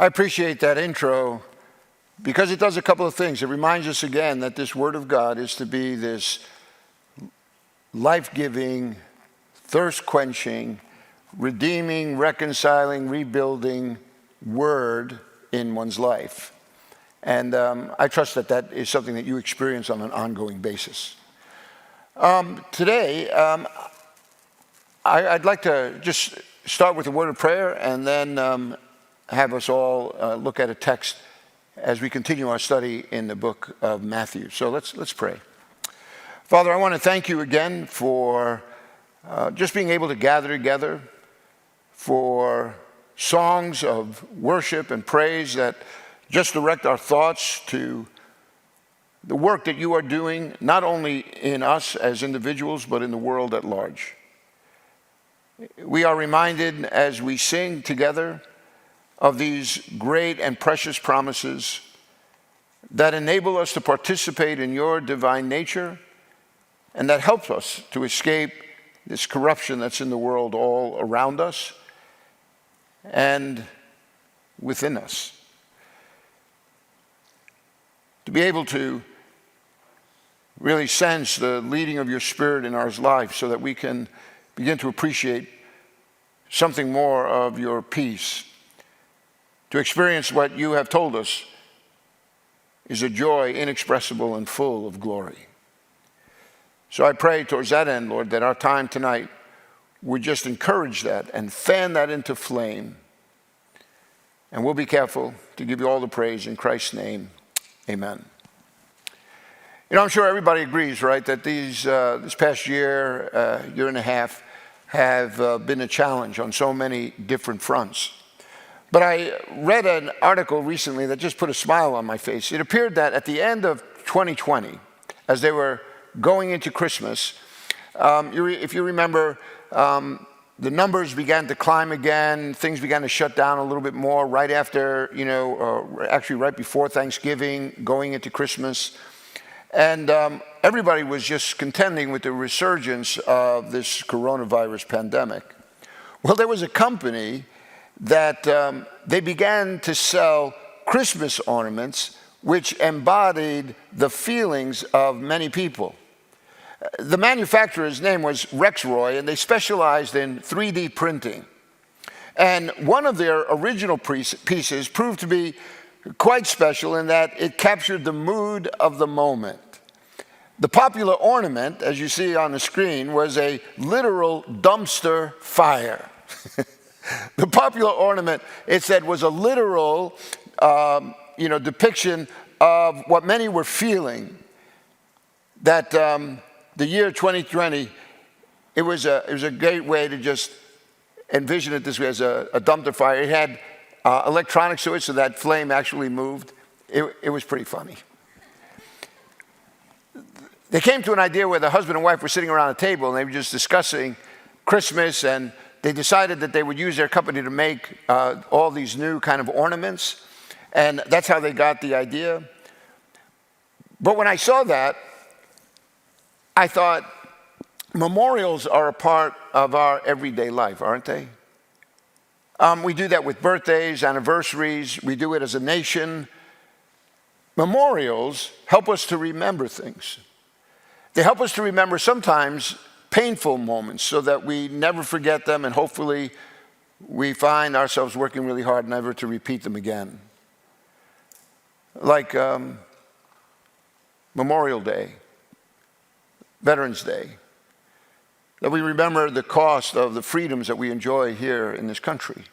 I appreciate that intro because it does a couple of things. It reminds us again that this Word of God is to be this life-giving, thirst-quenching, redeeming, reconciling, rebuilding Word in one's life. And I trust that that is something that you experience on an ongoing basis. Today, I'd like to just start with a word of prayer and then have us all look at a text as we continue our study in the book of Matthew. So let's pray. Father, I want to thank you again for just being able to gather together, for songs of worship and praise that just direct our thoughts to the work that you are doing, not only in us as individuals, but in the world at large. We are reminded as we sing together of these great and precious promises that enable us to participate in your divine nature and that helps us to escape this corruption that's in the world all around us and within us. To be able to really sense the leading of your Spirit in our life so that we can begin to appreciate something more of your peace, to experience what you have told us is a joy inexpressible and full of glory. So I pray towards that end, Lord, that our time tonight would just encourage that and fan that into flame. And we'll be careful to give you all the praise in Christ's name. Amen. You know, I'm sure everybody agrees, right, that this past year, year and a half, have been a challenge on so many different fronts. But I read an article recently that just put a smile on my face. It appeared that at the end of 2020, as they were going into Christmas, if you remember, the numbers began to climb again. Things began to shut down a little bit more right after, actually right before Thanksgiving, going into Christmas. And everybody was just contending with the resurgence of this coronavirus pandemic. Well, there was a company that they began to sell Christmas ornaments which embodied the feelings of many people. The manufacturer's name was Rexroy, and they specialized in 3D printing. And one of their original pieces proved to be quite special in that it captured the mood of the moment. The popular ornament, as you see on the screen, was a literal dumpster fire. The popular ornament, it said, was a literal depiction of what many were feeling, that the year 2020, it was a great way to just envision it this way as a dumpster fire. It had electronics to it, so that flame actually moved. It was pretty funny. They came to an idea where the husband and wife were sitting around a table and they were just discussing Christmas, and they decided that they would use their company to make all these new kind of ornaments, and that's how they got the idea. But when I saw that, I thought, memorials are a part of our everyday life, aren't they? We do that with birthdays, anniversaries. We do it as a nation. Memorials help us to remember things. They help us to remember sometimes painful moments so that we never forget them, and hopefully we find ourselves working really hard never to repeat them again. Like Memorial Day, Veterans Day, that we remember the cost of the freedoms that we enjoy here in this country.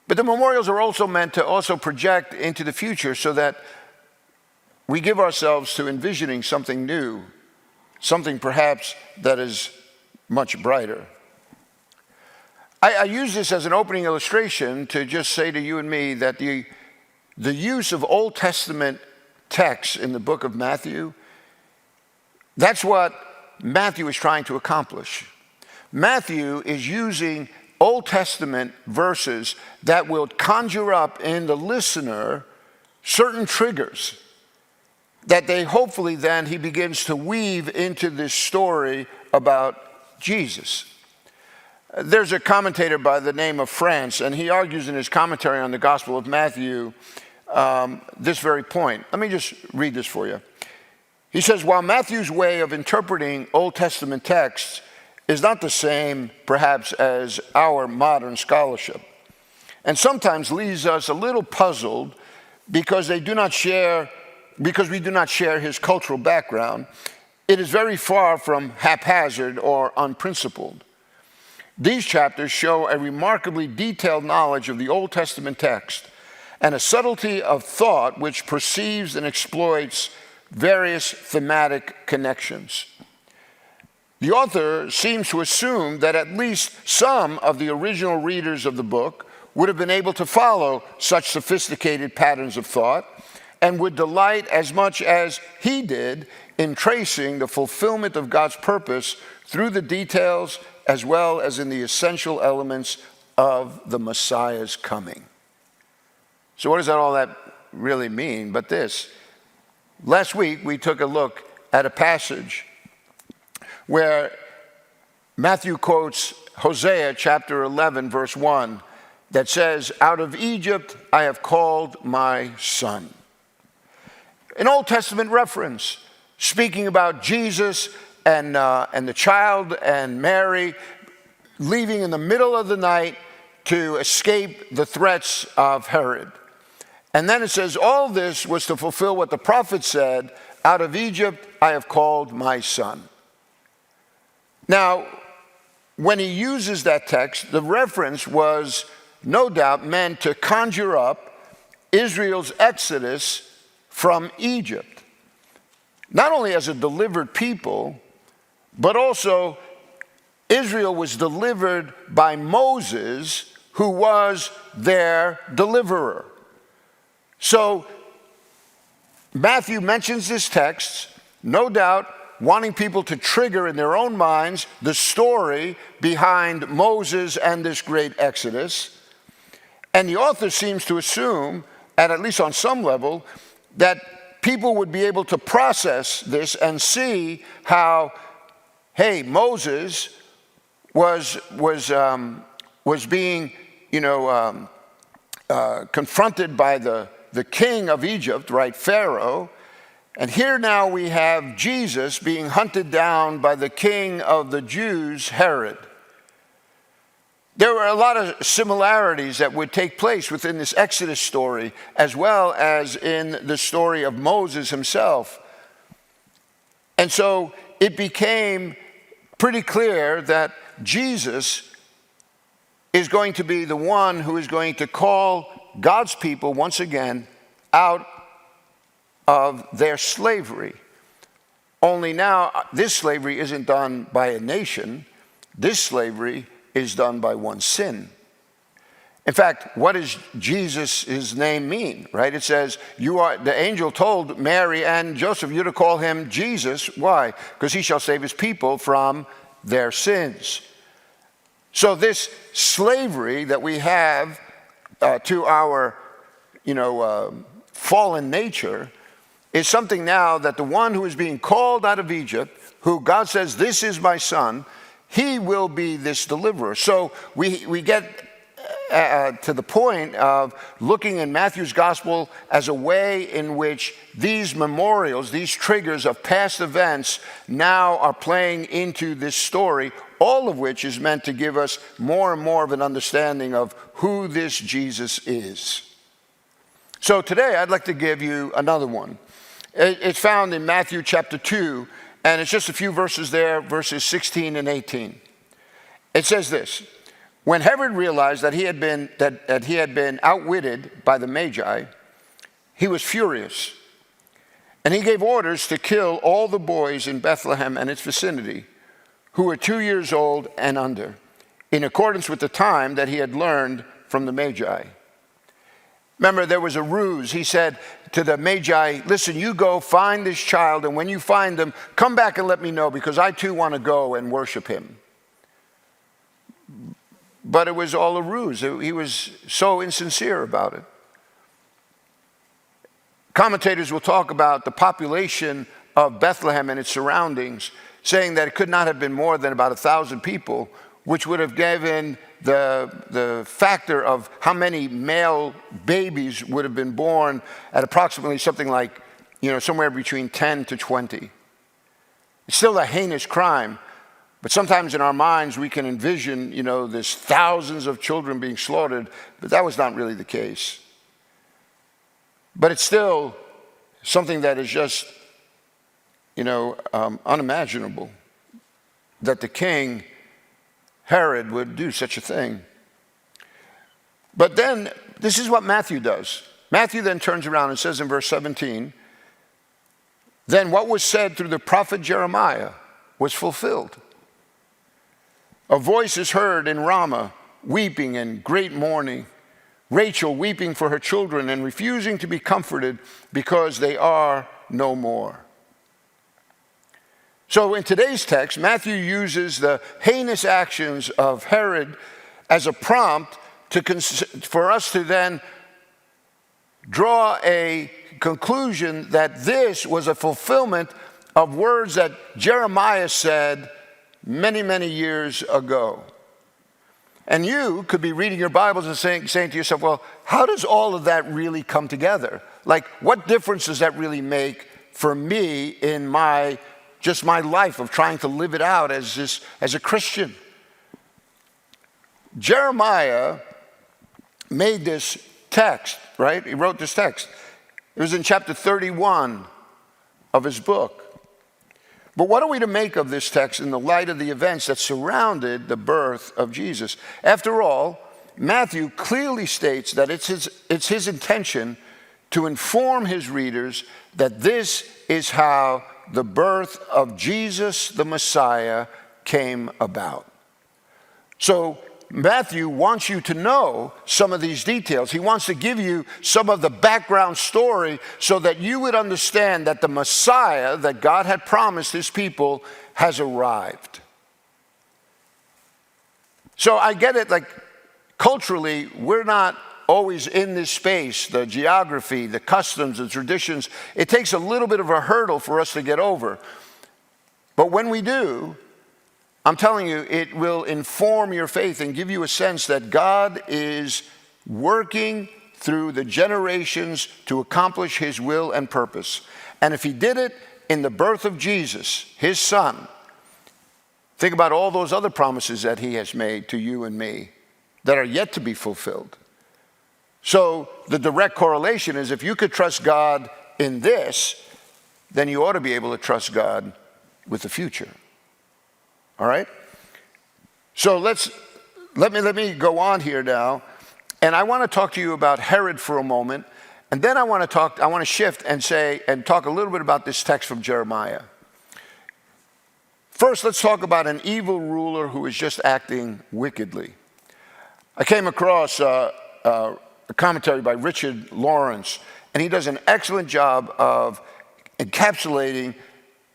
But the memorials are also meant to also project into the future so that we give ourselves to envisioning something new, something perhaps that is much brighter. I use this as an opening illustration to just say to you and me that the use of Old Testament texts in the book of Matthew, that's what Matthew is trying to accomplish. Matthew is using Old Testament verses that will conjure up in the listener certain triggers that they hopefully then he begins to weave into this story about Jesus. There's a commentator by the name of France, and he argues in his commentary on the Gospel of Matthew this very point. Let me just read this for you. He says, while Matthew's way of interpreting Old Testament texts is not the same, perhaps, as our modern scholarship, and sometimes leaves us a little puzzled because we do not share his cultural background, it is very far from haphazard or unprincipled. These chapters show a remarkably detailed knowledge of the Old Testament text and a subtlety of thought which perceives and exploits various thematic connections. The author seems to assume that at least some of the original readers of the book would have been able to follow such sophisticated patterns of thought and would delight as much as he did in tracing the fulfillment of God's purpose through the details as well as in the essential elements of the Messiah's coming. So what does all that really mean but this? Last week we took a look at a passage where Matthew quotes Hosea chapter 11 verse 1 that says, out of Egypt I have called my son. An Old Testament reference speaking about Jesus and the child and Mary leaving in the middle of the night to escape the threats of Herod. And then it says, all this was to fulfill what the prophet said, out of Egypt I have called my son. Now, when he uses that text, the reference was no doubt meant to conjure up Israel's exodus from Egypt. Not only as a delivered people, but also Israel was delivered by Moses, who was their deliverer. So Matthew mentions this text, no doubt wanting people to trigger in their own minds the story behind Moses and this great exodus. And the author seems to assume, at least on some level, that people would be able to process this and see how, hey, Moses was being, confronted by the king of Egypt, right, Pharaoh. And here now we have Jesus being hunted down by the king of the Jews, Herod. There were a lot of similarities that would take place within this Exodus story, as well as in the story of Moses himself. And so it became pretty clear that Jesus is going to be the one who is going to call God's people once again out of their slavery. Only now, this slavery isn't done by a nation. This slavery is done by one sin. In fact, what does Jesus' name mean, right? It says, the angel told Mary and Joseph, you're to call him Jesus. Why? Because he shall save his people from their sins. So this slavery that we have to our, fallen nature is something now that the one who is being called out of Egypt, who God says, this is my son, he will be this deliverer. So we get to the point of looking in Matthew's gospel as a way in which these memorials, these triggers of past events now are playing into this story, all of which is meant to give us more and more of an understanding of who this Jesus is. So today I'd like to give you another one. It's found in Matthew chapter 2, and it's just a few verses there, verses 16 and 18. It says this: when Herod realized that he had been outwitted by the Magi, he was furious, and he gave orders to kill all the boys in Bethlehem and its vicinity who were 2 years old and under, in accordance with the time that he had learned from the Magi. Remember, there was a ruse. He said to the Magi, listen, you go find this child, and when you find him, come back and let me know, because I too want to go and worship him. But it was all a ruse. He was so insincere about it. Commentators will talk about the population of Bethlehem and its surroundings, saying that it could not have been more than about 1,000 people, which would have given the factor of how many male babies would have been born at approximately something like, somewhere between 10 to 20. It's still a heinous crime, but sometimes in our minds we can envision, this thousands of children being slaughtered, but that was not really the case. But it's still something that is just, unimaginable that the king Herod would do such a thing. But then, this is what Matthew does. Matthew then turns around and says in verse 17, then what was said through the prophet Jeremiah was fulfilled. A voice is heard in Ramah, weeping and great mourning, Rachel weeping for her children and refusing to be comforted because they are no more. So in today's text, Matthew uses the heinous actions of Herod as a prompt for us to then draw a conclusion that this was a fulfillment of words that Jeremiah said many, many years ago. And you could be reading your Bibles and saying to yourself, well, how does all of that really come together? Like, what difference does that really make for me in my life of trying to live it out as a Christian? Jeremiah made this text, right? He wrote this text. It was in chapter 31 of his book. But what are we to make of this text in the light of the events that surrounded the birth of Jesus? After all, Matthew clearly states that it's his intention to inform his readers that this is how the birth of Jesus the Messiah came about. So Matthew wants you to know some of these details. He wants to give you some of the background story so that you would understand that the Messiah that God had promised his people has arrived. So I get it, like culturally, we're not always in this space, the geography, the customs, the traditions. It takes a little bit of a hurdle for us to get over. But when we do, I'm telling you, it will inform your faith and give you a sense that God is working through the generations to accomplish his will and purpose. And if he did it in the birth of Jesus, his son, think about all those other promises that he has made to you and me that are yet to be fulfilled. So the direct correlation is if you could trust God in this, then you ought to be able to trust God with the future. All right? So let me go on here now, and I want to talk to you about Herod for a moment, and then I want to shift and talk a little bit about this text from Jeremiah. First, let's talk about an evil ruler who is just acting wickedly. I came across a commentary by Richard Lawrence, and he does an excellent job of encapsulating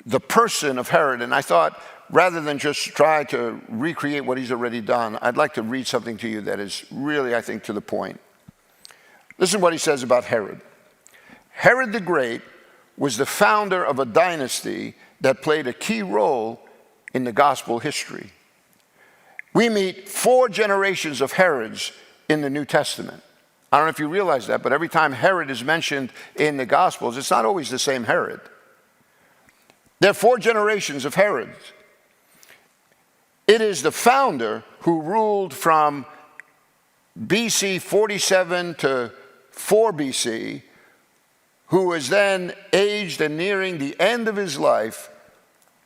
the person of Herod, and I thought, rather than just try to recreate what he's already done, I'd like to read something to you that is really, I think, to the point. Listen to what he says about Herod. Herod the Great was the founder of a dynasty that played a key role in the gospel history. We meet 4 generations of Herods in the New Testament. I don't know if you realize that, but every time Herod is mentioned in the Gospels, it's not always the same Herod. There are 4 generations of Herods. It is the founder who ruled from BC 47 to 4 BC, who was then aged and nearing the end of his life.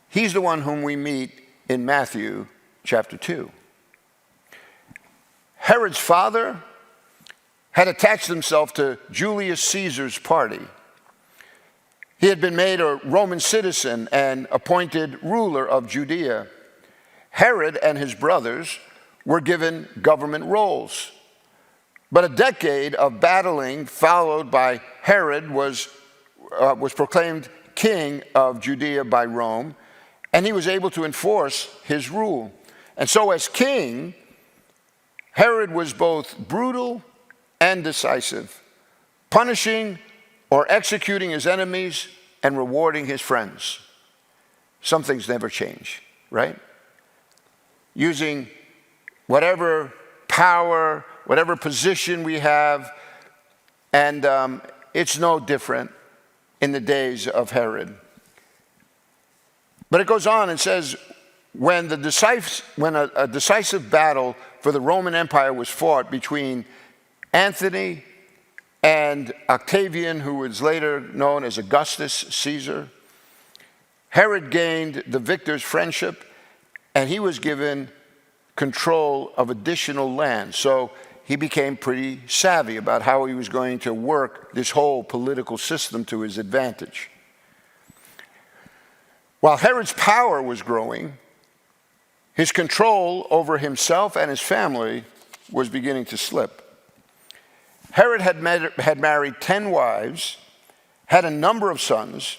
He's the one whom we meet in Matthew chapter 2. Herod's father had attached himself to Julius Caesar's party. He had been made a Roman citizen and appointed ruler of Judea. Herod and his brothers were given government roles. But a decade of battling followed by Herod was proclaimed king of Judea by Rome, and he was able to enforce his rule. And so as king, Herod was both brutal and decisive, punishing or executing his enemies and rewarding his friends. Some things never change, right? Using whatever power, whatever position we have. And it's no different in the days of Herod. But it goes on and says, when a decisive battle for the Roman Empire was fought between Antony and Octavian, who was later known as Augustus Caesar, Herod gained the victor's friendship, and he was given control of additional land. So he became pretty savvy about how he was going to work this whole political system to his advantage. While Herod's power was growing, his control over himself and his family was beginning to slip. Herod had married 10 wives, had a number of sons,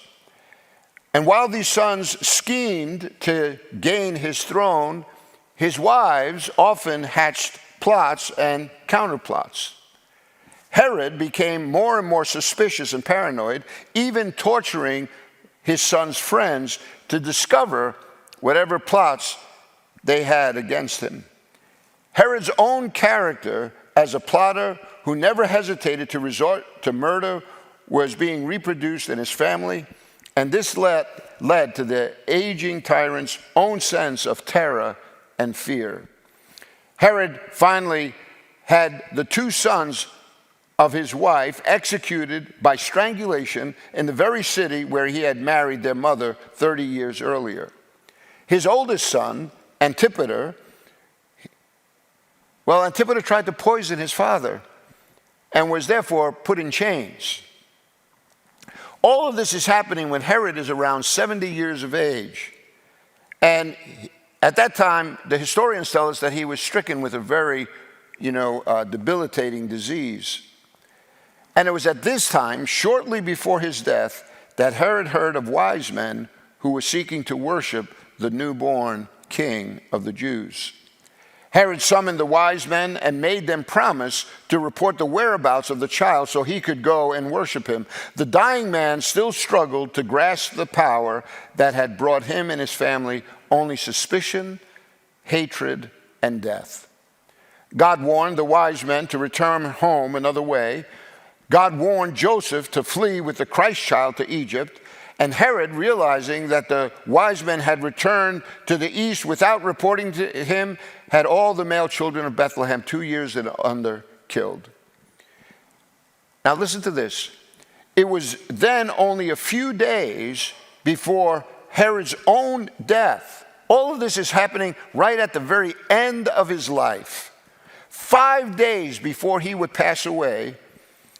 and while these sons schemed to gain his throne, his wives often hatched plots and counterplots. Herod became more and more suspicious and paranoid, even torturing his son's friends to discover whatever plots they had against him. Herod's own character as a plotter who never hesitated to resort to murder was being reproduced in his family, and this led to the aging tyrant's own sense of terror and fear. Herod finally had the 2 sons of his wife executed by strangulation in the very city where he had married their mother 30 years earlier. His oldest son, Antipater tried to poison his father and was therefore put in chains. All of this is happening when Herod is around 70 years of age. And at that time, the historians tell us that he was stricken with a very, debilitating disease. And it was at this time, shortly before his death, that Herod heard of wise men who were seeking to worship the newborn king of the Jews. Herod summoned the wise men and made them promise to report the whereabouts of the child so he could go and worship him. The dying man still struggled to grasp the power that had brought him and his family only suspicion, hatred, and death. God warned the wise men to return home another way. God warned Joseph to flee with the Christ child to Egypt. And Herod, realizing that the wise men had returned to the east without reporting to him, had all the male children of Bethlehem 2 years and under killed. Now listen to this. It was then only a few days before Herod's own death. All of this is happening right at the very end of his life. 5 days before he would pass away,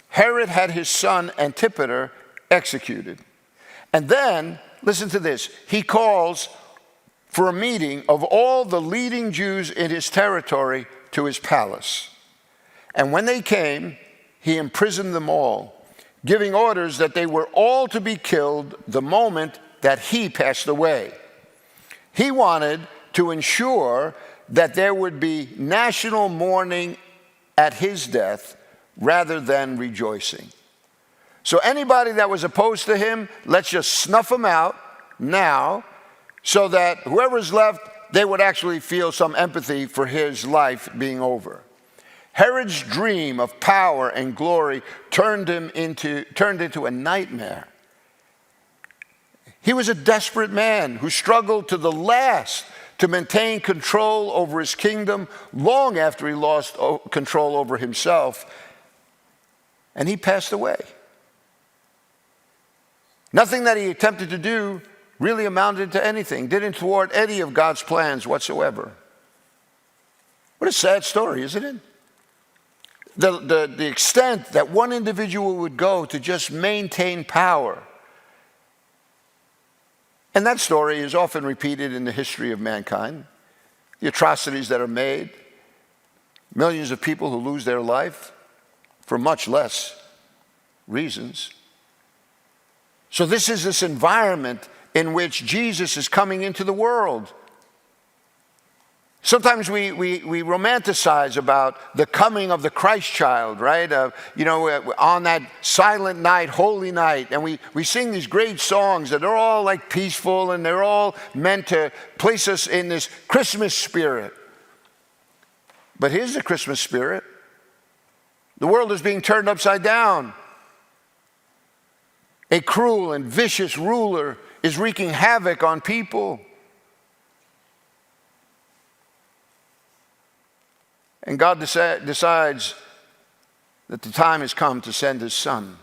Herod had his son Antipater executed. And then, listen to this, he calls for a meeting of all the leading Jews in his territory to his palace. And when they came, he imprisoned them all, giving orders that they were all to be killed the moment that he passed away. He wanted to ensure that there would be national mourning at his death rather than rejoicing. So anybody that was opposed to him, let's just snuff them out now so that whoever's left, they would actually feel some empathy for his life being over. Herod's dream of power and glory turned into a nightmare. He was a desperate man who struggled to the last to maintain control over his kingdom long after he lost control over himself, and he passed away. Nothing that he attempted to do really amounted to anything, didn't thwart any of God's plans whatsoever. What a sad story, isn't it? The extent that one individual would go to just maintain power. And that story is often repeated in the history of mankind. The atrocities that are made, millions of people who lose their life for much less reasons. So this is this environment in which Jesus is coming into the world. Sometimes we romanticize about the coming of the Christ child, right? On that silent night, holy night, and we sing these great songs that are all like peaceful and they're all meant to place us in this Christmas spirit. But here's the Christmas spirit. The world is being turned upside down. A cruel and vicious ruler is wreaking havoc on people. And God decides that the time has come to send his son.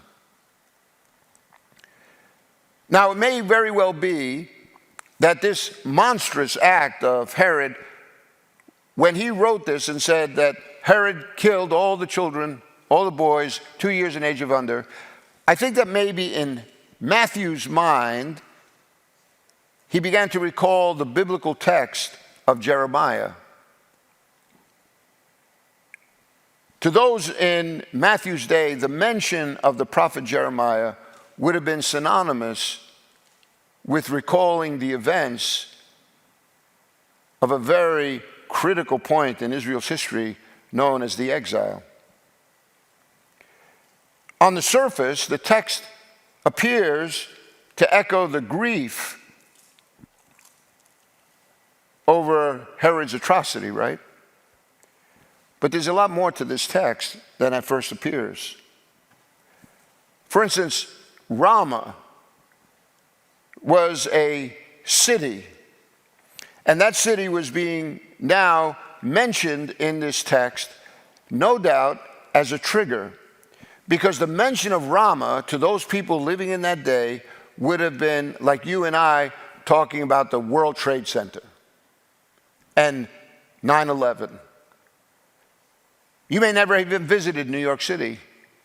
Now, it may very well be that this monstrous act of Herod, when he wrote this and said that Herod killed all the children, all the boys, 2 years in age of under, I think that maybe in Matthew's mind, he began to recall the biblical text of Jeremiah. To those in Matthew's day, the mention of the prophet Jeremiah would have been synonymous with recalling the events of a very critical point in Israel's history known as the Exile. On the surface, the text appears to echo the grief over Herod's atrocity, right? But there's a lot more to this text than at first appears. For instance, Ramah was a city, and that city was being now mentioned in this text, no doubt as a trigger, because the mention of Ramah to those people living in that day would have been like you and I talking about the World Trade Center and 9/11. You may never have even visited New York City.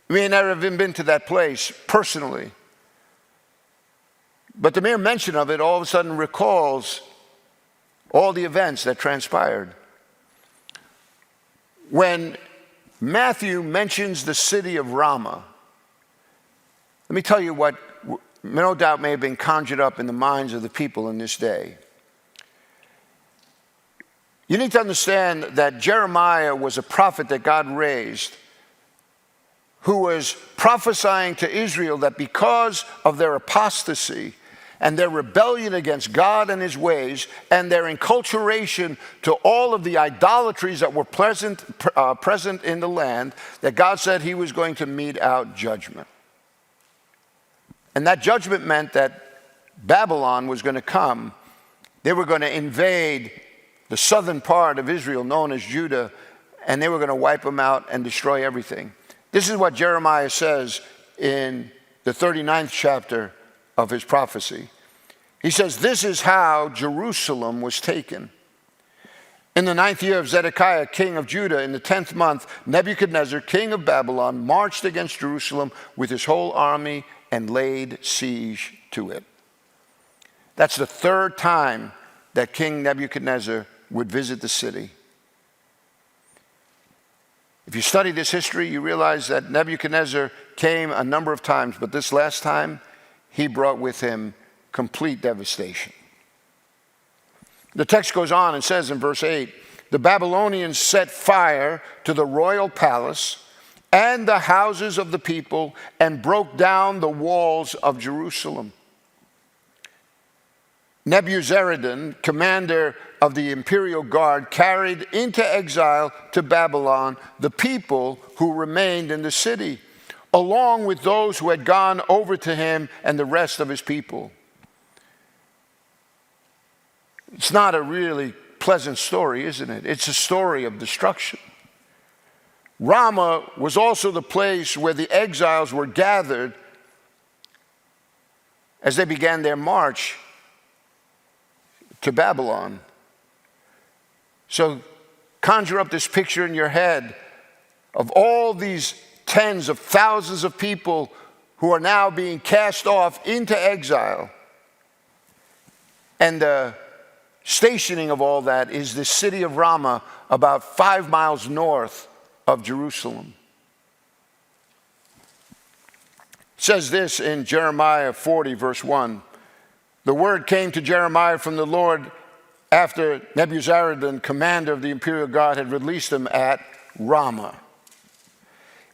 You may never have even been to that place personally. But the mere mention of it all of a sudden recalls all the events that transpired. When Matthew mentions the city of Ramah, let me tell you what no doubt may have been conjured up in the minds of the people in this day. You need to understand that Jeremiah was a prophet that God raised, who was prophesying to Israel that because of their apostasy and their rebellion against God and his ways and their enculturation to all of the idolatries that were present in the land, that God said he was going to mete out judgment. And that judgment meant that Babylon was going to come. They were going to invade the southern part of Israel known as Judah, and they were going to wipe them out and destroy everything. This is what Jeremiah says in the 39th chapter of his prophecy. He says, "This is how Jerusalem was taken. In the 9th year of Zedekiah, king of Judah, in the 10th month, Nebuchadnezzar, king of Babylon, marched against Jerusalem with his whole army and laid siege to it." That's the third time that King Nebuchadnezzar would visit the city. If you study this history, you realize that Nebuchadnezzar came a number of times, but this last time, he brought with him complete devastation. The text goes on and says in verse 8, "The Babylonians set fire to the royal palace and the houses of the people and broke down the walls of Jerusalem. Nebuzaradan, commander of the imperial guard, carried into exile to Babylon the people who remained in the city, along with those who had gone over to him and the rest of his people." It's not a really pleasant story, isn't it? It's a story of destruction. Ramah was also the place where the exiles were gathered as they began their march to Babylon. So conjure up this picture in your head of all these tens of thousands of people who are now being cast off into exile. And the stationing of all that is the city of Ramah, about 5 miles north of Jerusalem. It says this in Jeremiah 40, verse 1. "The word came to Jeremiah from the Lord after Nebuzaradan, commander of the imperial guard, had released him at Ramah.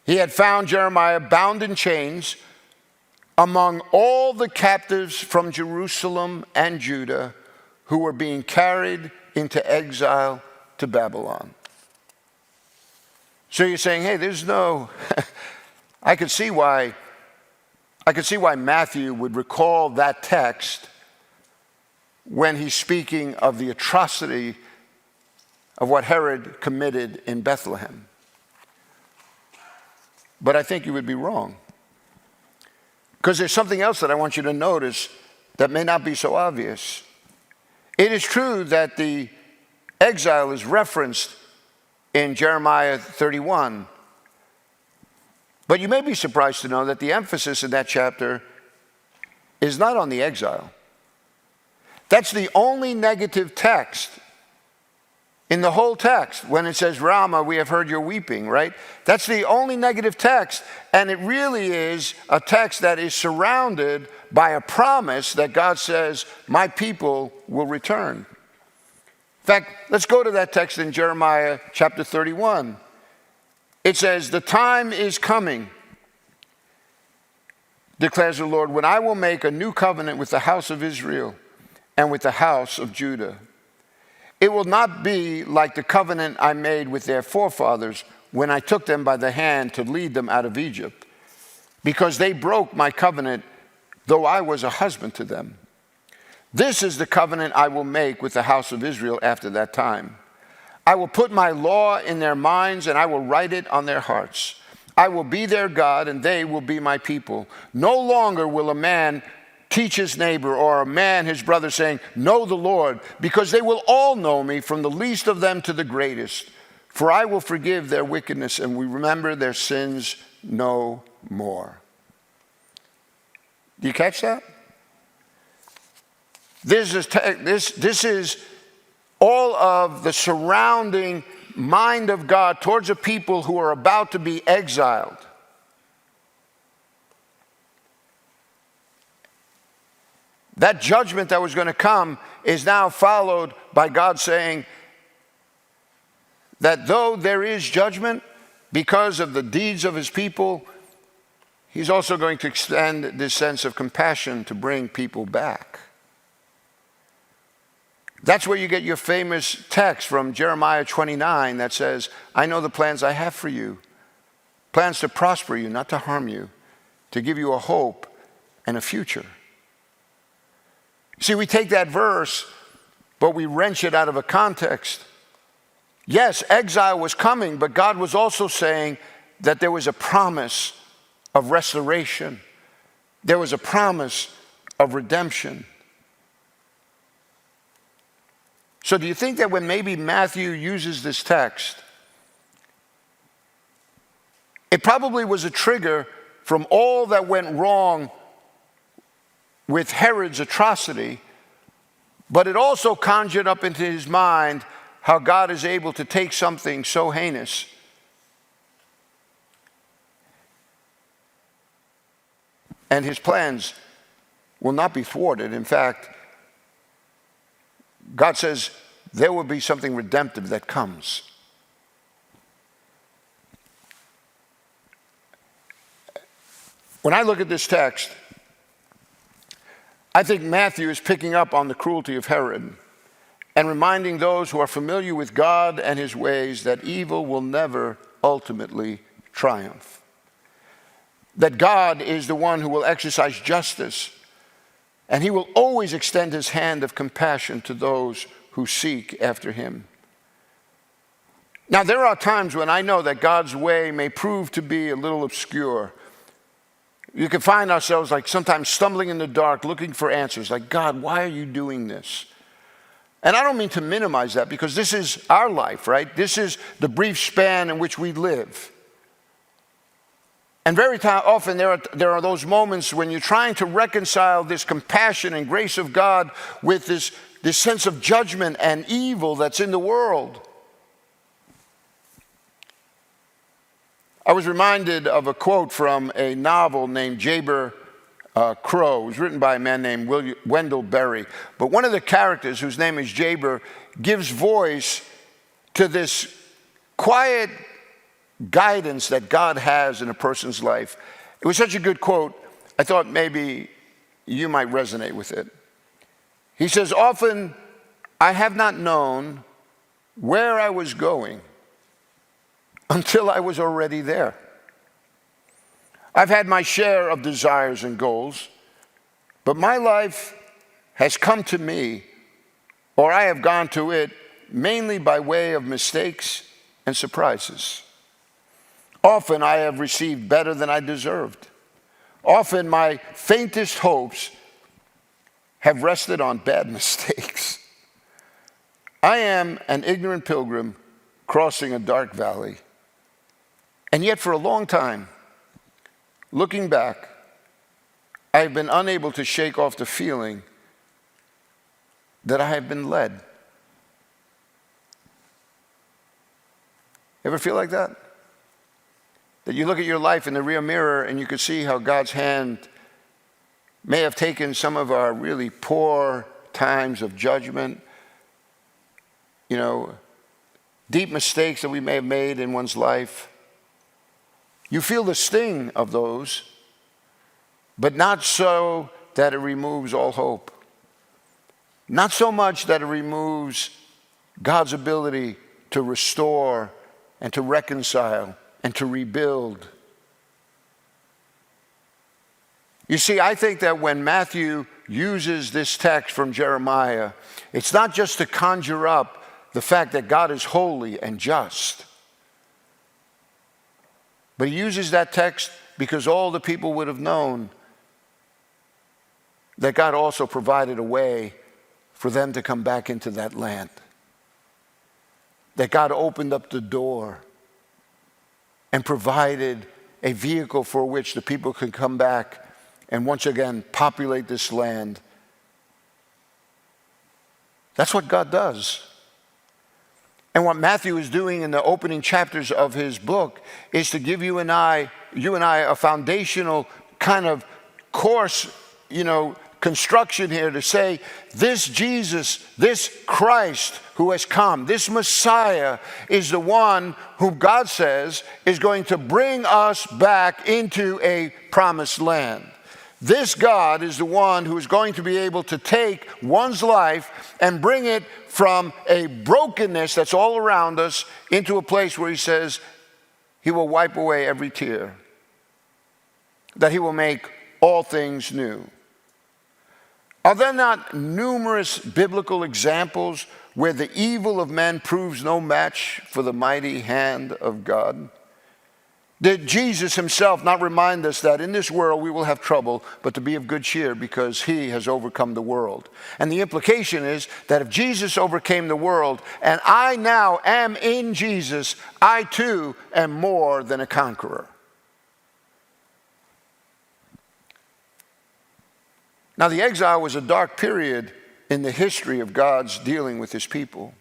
He had found Jeremiah bound in chains among all the captives from Jerusalem and Judah who were being carried into exile to Babylon." So you're saying, hey, there's no, I could see why Matthew would recall that text when he's speaking of the atrocity of what Herod committed in Bethlehem. But I think you would be wrong. Because there's something else that I want you to notice that may not be so obvious. It is true that the exile is referenced in Jeremiah 31. But you may be surprised to know that the emphasis in that chapter is not on the exile. That's the only negative text in the whole text. When it says, Rama, we have heard your weeping, right? That's the only negative text. And it really is a text that is surrounded by a promise that God says, my people will return. In fact, let's go to that text in Jeremiah chapter 31. It says, the time is coming, declares the Lord, when I will make a new covenant with the house of Israel and with the house of Judah. It will not be like the covenant I made with their forefathers when I took them by the hand to lead them out of Egypt, because they broke my covenant, though I was a husband to them. This is the covenant I will make with the house of Israel after that time. I will put my law in their minds, and I will write it on their hearts. I will be their God, and they will be my people. No longer will a man teach his neighbor, or a man his brother, saying, know the Lord, because they will all know me, from the least of them to the greatest. For I will forgive their wickedness, and we remember their sins no more. Do you catch that? This is all of the surrounding mind of God towards a people who are about to be exiled. That judgment that was going to come is now followed by God saying that though there is judgment because of the deeds of his people, he's also going to extend this sense of compassion to bring people back. That's where you get your famous text from Jeremiah 29 that says, I know the plans I have for you, plans to prosper you, not to harm you, to give you a hope and a future. See, we take that verse, but we wrench it out of a context. Yes, exile was coming, but God was also saying that there was a promise of restoration. There was a promise of redemption. So do you think that when maybe Matthew uses this text, it probably was a trigger from all that went wrong with Herod's atrocity, but it also conjured up into his mind how God is able to take something so heinous and his plans will not be thwarted. In fact, God says there will be something redemptive that comes. When I look at this text, I think Matthew is picking up on the cruelty of Herod and reminding those who are familiar with God and his ways that evil will never ultimately triumph. That God is the one who will exercise justice, and he will always extend his hand of compassion to those who seek after him. Now, there are times when I know that God's way may prove to be a little obscure. You can find ourselves like sometimes stumbling in the dark, looking for answers. Like, God, why are you doing this? And I don't mean to minimize that, because this is our life, right? This is the brief span in which we live. And very often there are those moments when you're trying to reconcile this compassion and grace of God with this sense of judgment and evil that's in the world. I was reminded of a quote from a novel named Jayber Crow. It was written by a man named Wendell Berry. But one of the characters, whose name is Jayber, gives voice to this quiet guidance that God has in a person's life. It was such a good quote, I thought maybe you might resonate with it. He says, often I have not known where I was going until I was already there. I've had my share of desires and goals, but my life has come to me, or I have gone to it, mainly by way of mistakes and surprises. Often I have received better than I deserved. Often my faintest hopes have rested on bad mistakes. I am an ignorant pilgrim crossing a dark valley. And yet for a long time, looking back, I have been unable to shake off the feeling that I have been led. Ever feel like that? That you look at your life in the rear mirror and you can see how God's hand may have taken some of our really poor times of judgment, deep mistakes that we may have made in one's life. You feel the sting of those, but not so that it removes all hope. Not so much that it removes God's ability to restore and to reconcile and to rebuild. You see, I think that when Matthew uses this text from Jeremiah, it's not just to conjure up the fact that God is holy and just, but he uses that text because all the people would have known that God also provided a way for them to come back into that land. That God opened up the door and provided a vehicle for which the people could come back and once again populate this land. That's what God does. And what Matthew is doing in the opening chapters of his book is to give you and I a foundational kind of course, construction here to say, this Jesus, this Christ who has come, this Messiah is the one who God says is going to bring us back into a promised land. This God is the one who is going to be able to take one's life and bring it from a brokenness that's all around us into a place where he says he will wipe away every tear, that he will make all things new. Are there not numerous biblical examples where the evil of men proves no match for the mighty hand of God? Did Jesus himself not remind us that in this world we will have trouble, but to be of good cheer because he has overcome the world? And the implication is that if Jesus overcame the world and I now am in Jesus, I too am more than a conqueror. Now, the exile was a dark period in the history of God's dealing with his people.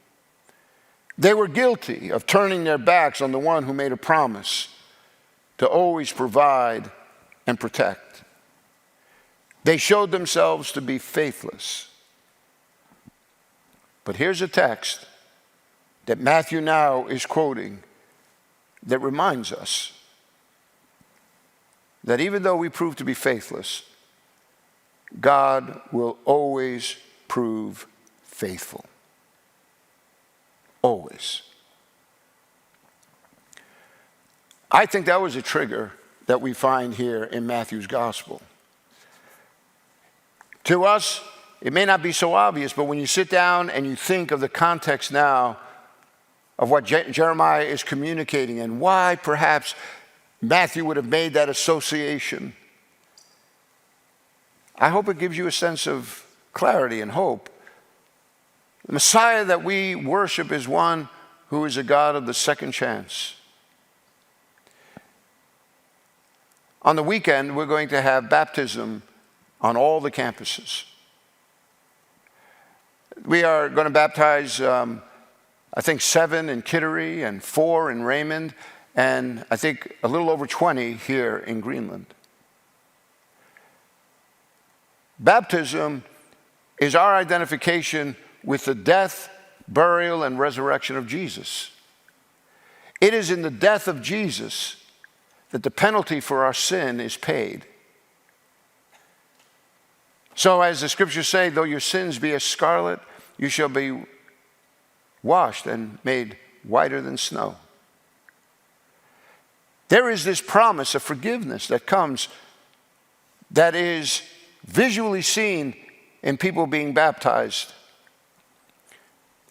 They were guilty of turning their backs on the one who made a promise to always provide and protect. They showed themselves to be faithless. But here's a text that Matthew now is quoting that reminds us that even though we prove to be faithless, God will always prove faithful. Always. I think that was a trigger that we find here in Matthew's gospel. To us, it may not be so obvious, but when you sit down and you think of the context now of what Jeremiah is communicating and why perhaps Matthew would have made that association, I hope it gives you a sense of clarity and hope. The Messiah that we worship is one who is a God of the second chance. On the weekend, we're going to have baptism on all the campuses. We are going to baptize, I think, 7 in Kittery and 4 in Raymond, and I think a little over 20 here in Greenland. Baptism is our identification with the death, burial, and resurrection of Jesus. It is in the death of Jesus that the penalty for our sin is paid. So as the scriptures say, though your sins be as scarlet, you shall be washed and made whiter than snow. there is this promise of forgiveness that comes, that is visually seen in people being baptized.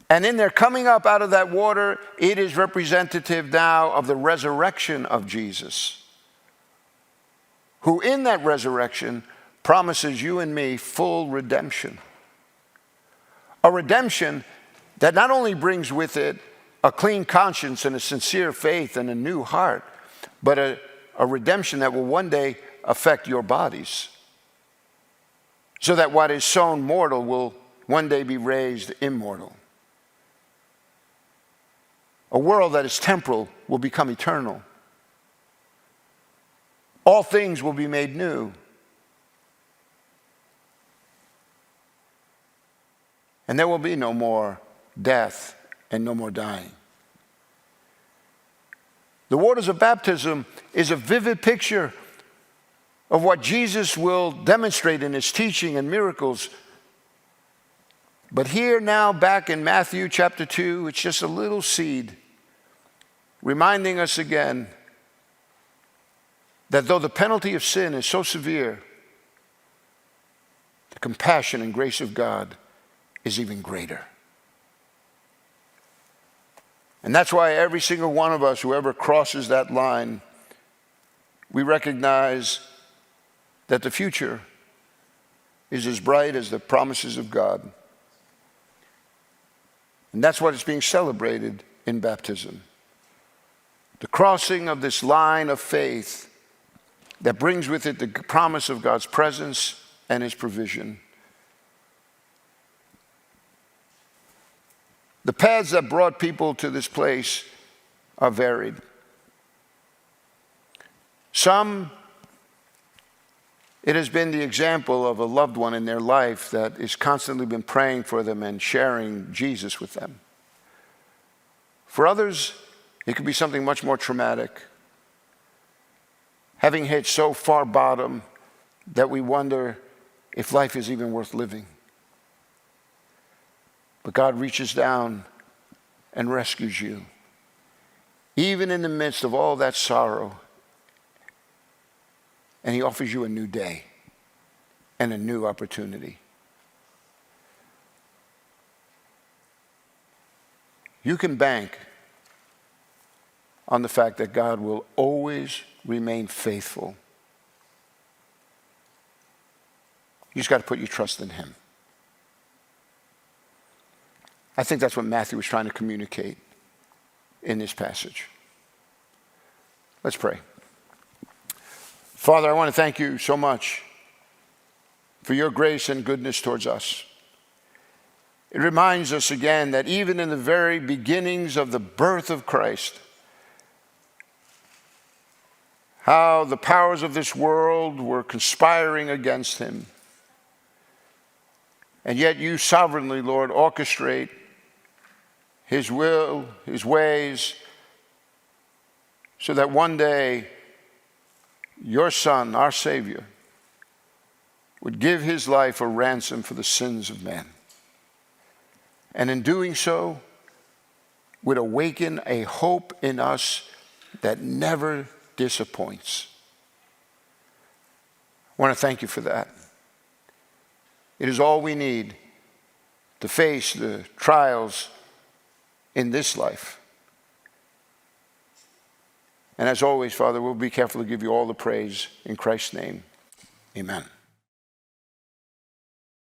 And in their coming up out of that water, it is representative now of the resurrection of Jesus, who in that resurrection promises you and me full redemption. A redemption that not only brings with it a clean conscience and a sincere faith and a new heart, but a redemption that will one day affect your bodies, so that what is sown mortal will one day be raised immortal. A world that is temporal will become eternal. All things will be made new. And there will be no more death and no more dying. The waters of baptism is a vivid picture of what Jesus will demonstrate in his teaching and miracles. But here now, back in Matthew chapter 2, it's just a little seed reminding us again that though the penalty of sin is so severe, the compassion and grace of God is even greater. And that's why every single one of us, whoever crosses that line, we recognize that the future is as bright as the promises of God. And that's what is being celebrated in baptism. The crossing of this line of faith that brings with it the promise of God's presence and his provision. The paths that brought people to this place are varied. Some, it has been the example of a loved one in their life that has constantly been praying for them and sharing Jesus with them. For others, it could be something much more traumatic. Having hit so far bottom that we wonder if life is even worth living. But God reaches down and rescues you. Even in the midst of all that sorrow. And he offers you a new day and a new opportunity. You can bank on the fact that God will always remain faithful. You just got to put your trust in him. I think that's what Matthew was trying to communicate in this passage. Let's pray. Father, I want to thank you so much for your grace and goodness towards us. It reminds us again that even in the very beginnings of the birth of Christ, how the powers of this world were conspiring against him. And yet you sovereignly, Lord, orchestrate his will, his ways, so that one day your Son, our Savior, would give his life a ransom for the sins of man. And in doing so, would awaken a hope in us that never disappoints. I want to thank you for that. It is all we need to face the trials in this life. And as always, Father, we'll be careful to give you all the praise in Christ's name. Amen.